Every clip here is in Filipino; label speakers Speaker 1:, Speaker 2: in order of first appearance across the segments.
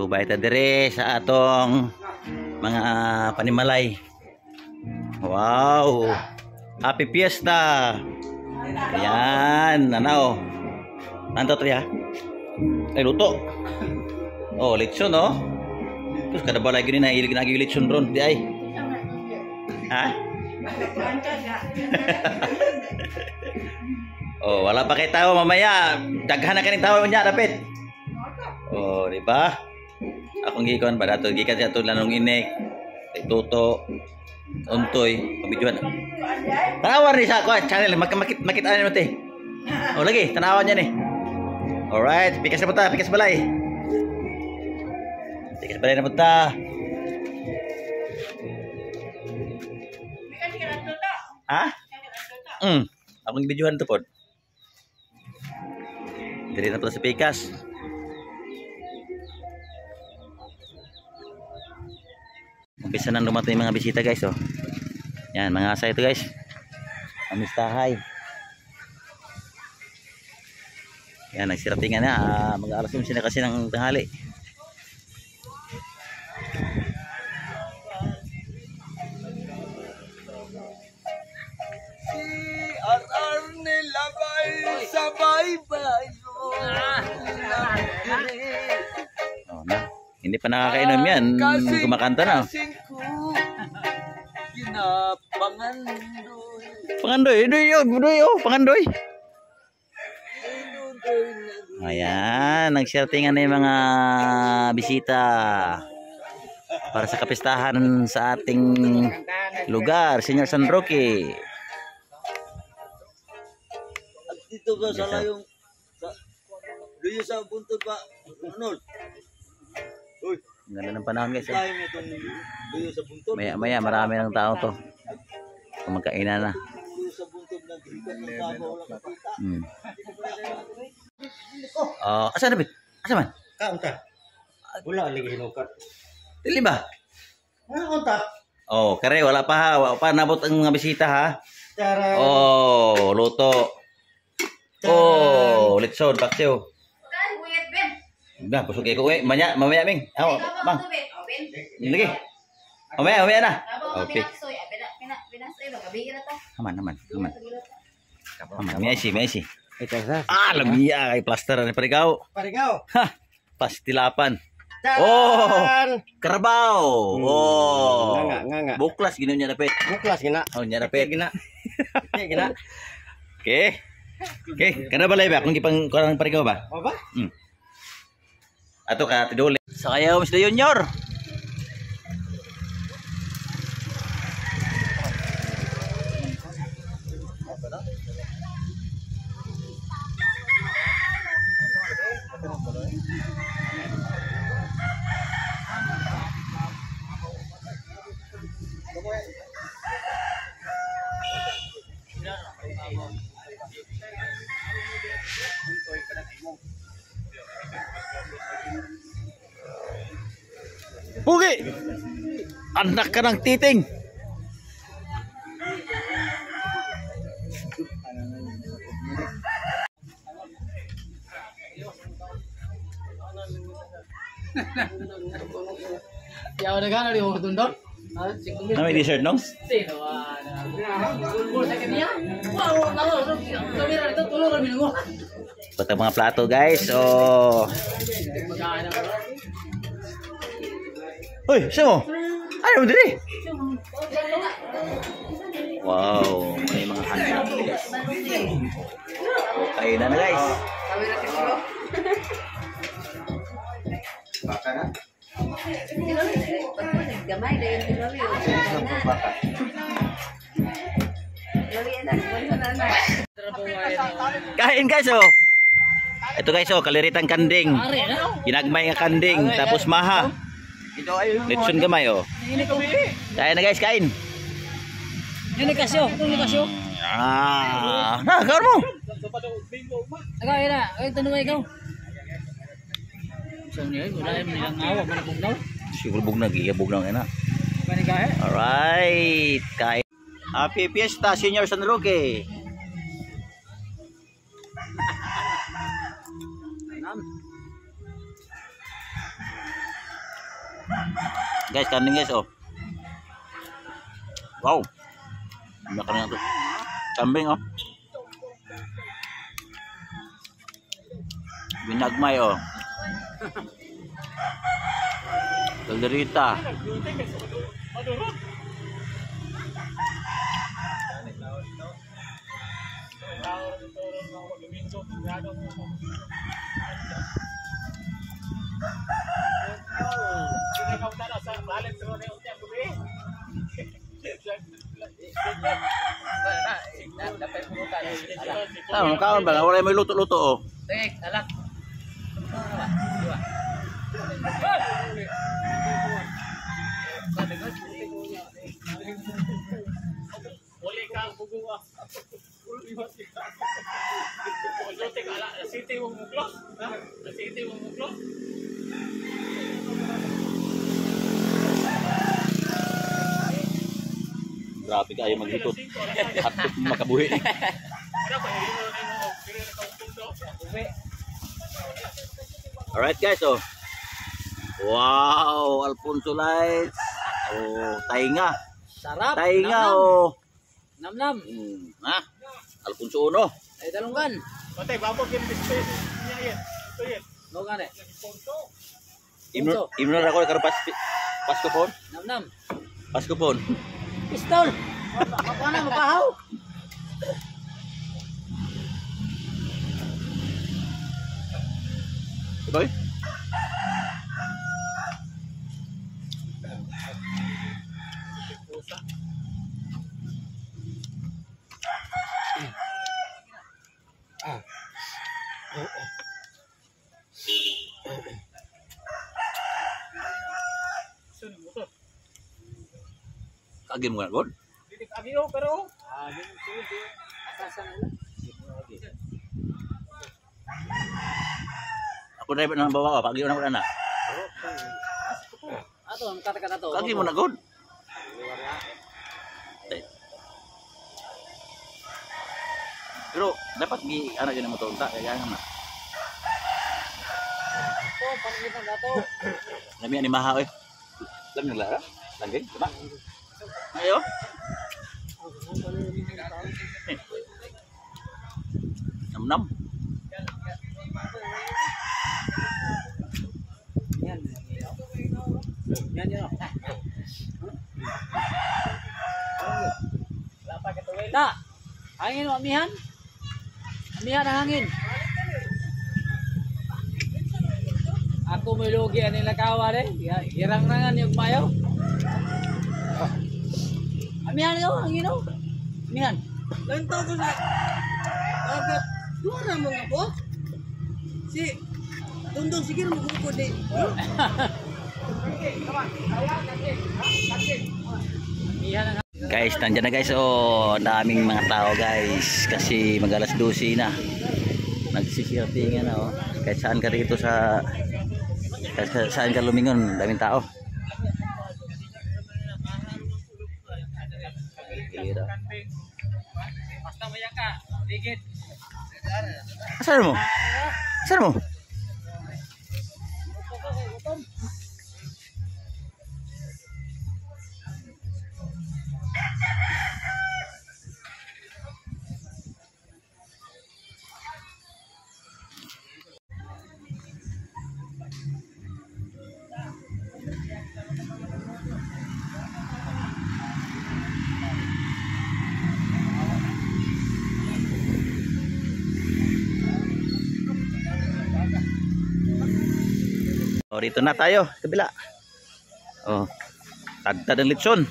Speaker 1: Ubay ta dire sa atong mga panimalay. Wow! Happy Fiesta! Ayan, ano? Nanto to ya? Ay, luto. Oh, lechon, oh. Terus kada balay gini na ilig nagi lechon ron di ay. Ha? Oh, wala pa kay tao mamaya. Daghan na kaning tao nya dapat. Oh, di ba? Akong gikon ba dato gikan sa tulanong inek. Tuto. Untoy, pabidyohan. Tanawan ni sa ko channel makit ano mo te. Oh, lagi tanawan niya ni. Alright, pikas na po ta, pikas balay. Pikas balay na po ta. Ha? Akong bidyohan to pod. Diri na po sa pikas. Umpisa nang dumating yung mga bisita guys, oh. Yan, mga asa ito guys. Amistahay. Yan, nagsiratingan na. Mag-alas yung sila kasi ng tanghali.
Speaker 2: Arar nilagay sa baybay.
Speaker 1: Oh, na. Hindi pa nakakainom yan. Kumakanta na. Pangandoy. Pangandoy. Ayan. Nagshirtingan na yung mga bisita para sa kapistahan sa ating lugar, Senior San Roque.
Speaker 2: At dito ba sa yung duyo sa buntod ba? Arnold? Uy,
Speaker 1: ganda ng panahon guys.
Speaker 2: lain itong duyo sa buntod.
Speaker 1: Maya marami ng tao to. Kumakaina na.
Speaker 2: Duyo sa buntod ng gikan ng tao wala makita.
Speaker 1: Asa na bit? Asa man?
Speaker 2: Kaunta. Wala lagi hinukat.
Speaker 1: Dili ba?
Speaker 2: Kaunta.
Speaker 1: Oh, kare wala pa ha. Wala pa nabot ang mga bisita ha.
Speaker 2: Tara.
Speaker 1: Oh, luto. Oh, lechon, paksiw. Dah, busog kayo ko. Mamaya, Ming. Oh, Bang. Lagi. Mamaya na. Okay. Aman. May isi. Lamia kay plaster ni Parigaw. Ha, pastilapan. Oh, Karabaw. Oh.
Speaker 2: Nga.
Speaker 1: Buklas gino niya dapat.
Speaker 2: Buklas gina.
Speaker 1: Oh, niya dapat.
Speaker 2: Gina.
Speaker 1: Okay. Kada balay ba kung gipang kurang Parigaw ba?
Speaker 2: Apa?
Speaker 1: Ato ka tiduli. Sa kayo Mr. Junior. Pugi! Anak ka ng titing!
Speaker 3: Ya udah kan di bawah tunduk.
Speaker 1: May t-shirt nong? Pata mga plato guys. Oh. Hoy, siya mo? Ano mo dili? Wow, may mga handa. Kainan na guys.
Speaker 2: Baka na.
Speaker 4: Gamay dahil tinuli.
Speaker 1: Kain guys oh. Ito guys oh, kaliritang kanding. Ginagmay nga kanding tapos maha. Lechon gamay oh. Kain na guys, kain.
Speaker 3: Ini kasyo.
Speaker 1: Kar mo.
Speaker 3: Agak ya, ay tanong ikaw. So niya, wala man nilang awa man bugnaw.
Speaker 1: Siguro bugnaw na. Alright, kain. Happy Fiesta, Senior San Roque. Guys, kanin guys, oh. Wow. Makan na to. Kambing, oh. Binagmay, oh. Kalderita. Kawan ba? Wala may luto-luto, oh.
Speaker 3: Tek, alak. Boleh kang bubuwa. Tek alak, city mo close. City mo close.
Speaker 1: Grabe kayo maglutot. Hatot makabuhi. Alright guys, oh. Wow, Alfonso Lights. Oh, tainga.
Speaker 3: Sarap.
Speaker 1: Tainga, oh.
Speaker 3: Nam-nam.
Speaker 1: Ha? Alfonso Uno.
Speaker 3: Ay dalunggan.
Speaker 2: Patay, bago yung display niya yan. Ito yan.
Speaker 3: Logan eh.
Speaker 1: Imno na ako karo Pasko pon.
Speaker 3: Nam-nam.
Speaker 1: Pasko pon.
Speaker 3: Pistol. Ako na mapahaw.
Speaker 1: Boy. Kagim mo na god.
Speaker 2: Didik agyo, pero
Speaker 3: Atasan nila.
Speaker 1: Ako na nang bawa ka, kagim na ko na.
Speaker 3: Ato, ang kata-kata to.
Speaker 1: Kagim mo na god. Pero dapat gi ana gyud mo to unta kaya nga.
Speaker 3: Ito, panitan dato.
Speaker 1: Lami ani maha oy. Lami naglara. Langgay, diba? Ayo. Nam-nam.
Speaker 3: Yan. Yan yan. Da. Hangin mo amihan. Amihan ang hangin. Ako may lugi ani lakawa re. Hirang-rangan yung mayo. Amihan yo, hangin yo. Amihan.
Speaker 4: Ganto ko na. Agak dua mo nga po. Si Dundong sige mo ko di.
Speaker 3: Amihan ang
Speaker 1: Guys, nandiyan na guys. Oh, daming mga tao guys. Kasi mag-alas 12 na. Nagsisirtingan na oh. Kahit saan ka dito sa saan ka lumingon, daming tao.
Speaker 3: Basta maya ka, digit.
Speaker 1: Asan mo? Asan mo? Oh, dito na tayo, kabila. Oh. Tagtad ang litson.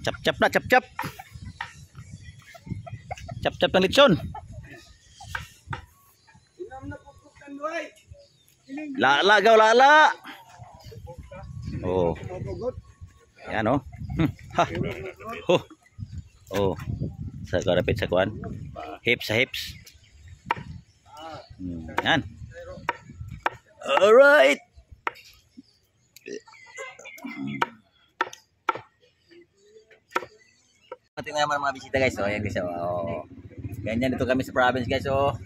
Speaker 1: Chap-chap na, chap-chap. Chap-chap ng litson. Lala, gaw lala. Oh. Yan oh. Ha. Oh. Oh. Sa karapit sa kuan. Hips sa hips. Yan. Alright. Ating naman mga bisita guys. Oh, yan guys. Oh. Ganyan dito kami sa province guys. Oh.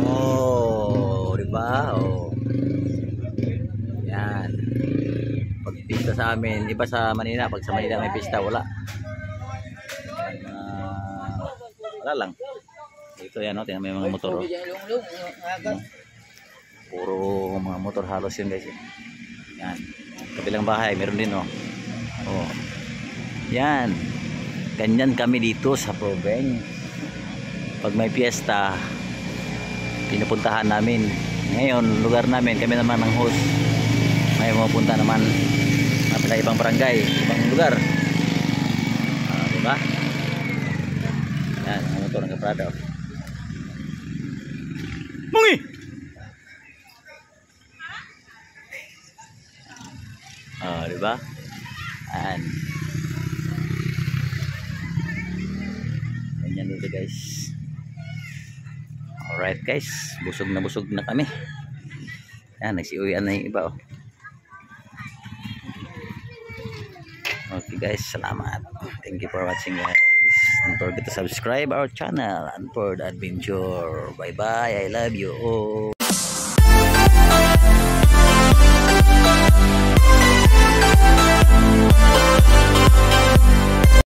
Speaker 1: Oh, di ba? Oh. Yan. Pag pista sa amin, iba sa Manila. Pag sa Manila may pista, wala. Wala lang. Ito yan, no? Tingnan mo yung mga motor. Oh. Puro mga motor halos yun guys. Yan. Kabilang bahay, meron din, oh. Oh. Yan. Ganyan kami dito sa province. Pag may piyesta, pinupuntahan namin. Ngayon, lugar namin, kami naman ang host. May pupunta naman sa ibang barangay, ibang lugar. Diba? Yan, ang motor ng Kaprado. Mungi! Diba? Yan. Ganyan dito guys. Alright guys, busog na kami. Yan, nagsiuwian na yung iba, oh. Okay guys, salamat. Thank you for watching guys. Don't forget to subscribe our channel, Unpord Adventure. Bye bye, I love you all.